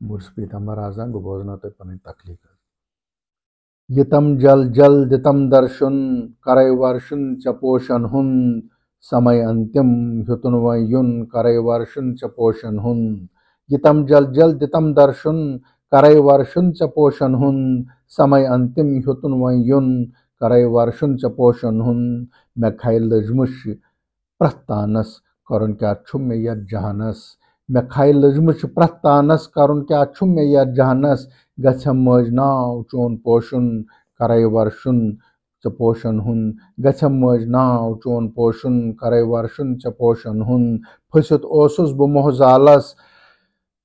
Bourse Pitambar आजम गो बोजनो तो पन तकलीफ यतम जल जल दितम दर्शन करे वर्षुन चपोषण हुन समय अंतिम ह्युतुन वयुन करे वर्षुन चपोषण हुन यतम जल जल दितम दर्शन करे वर्षुन चपोषण हुन समय अंतिम ह्युतुन वयुन करे वर्षुन चपोषण हुन मे खाई लजमुश प्रस्तानस करुन क्या छुम में यद जहानस मे खाई लजमुश प्रस्तानस करुन क्या छुम में यद जहानस गछम मज नाव चोन पोषुन करे वर्षुन च पोषण हुन गछम मज नाव चोन पोषुन करे वर्षुन च पोषण हुन फसित ओसुस बह मोहजालस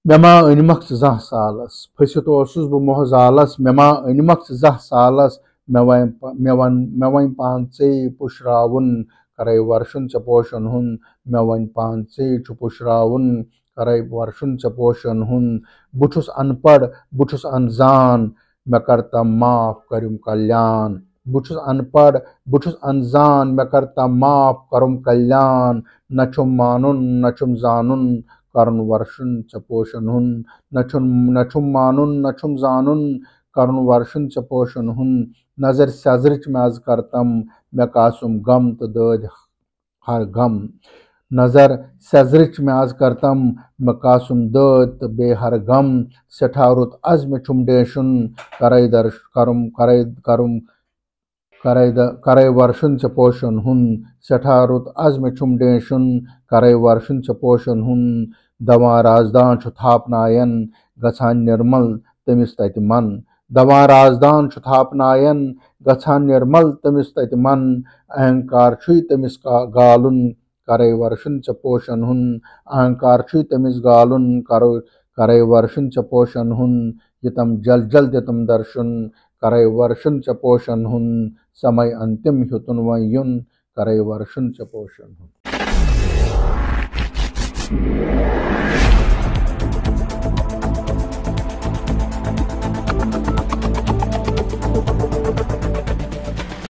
मेमा अनमक जह सालस फसित ओसुस बह मोहजालस मेमा अनमक जह सालस मे वन पांचे पुशरावन करे वर्षुन च पोषण हुन मे वन पांचे पुशरावन करे वर्षुन च पोषण हुन बुठुस अनपढ़ बुठुस अनजान मे करता माफ करुम कल्याण बुठुस अनपढ़ बुठुस अनजान मे करता माफ करुम कल्याण न छुम मानुन न छुम जानुन करुन वर्षुन च पोषण हुन न छुम मानुन न छुम जानुन करुन वर्षुन च पोषण हुन नजर सजरिच में आज करतम मे कासुम गम तो दद हर गम नजर सजरिच में आज करतम मकासुम दत बेहर गम सेठारुत अज़्म छुमडेशुन करे दर्श करुम करे करुम करे वर्षुन च पोषण हुन सेठारुत अज़्म छुमडेशुन करे वर्षुन च पोषण हुन दवा राजदान छु थापनायन गछान निर्मल तमिस तति मन दवा राजदान छु थापनायन गछान निर्मल तमिस तति मन अहंकार छु तमिस का गालुन करे वर्षुन च पोषण हुन अहंकार छु तमिस गालुन करे वर्षुन च पोषण हुन यतम जल जल दितम दर्शन करे वर्षुन च पोषण हुन समय अंतिम ह्युतुन वयुन करे वर्षुन च पोषण हुन।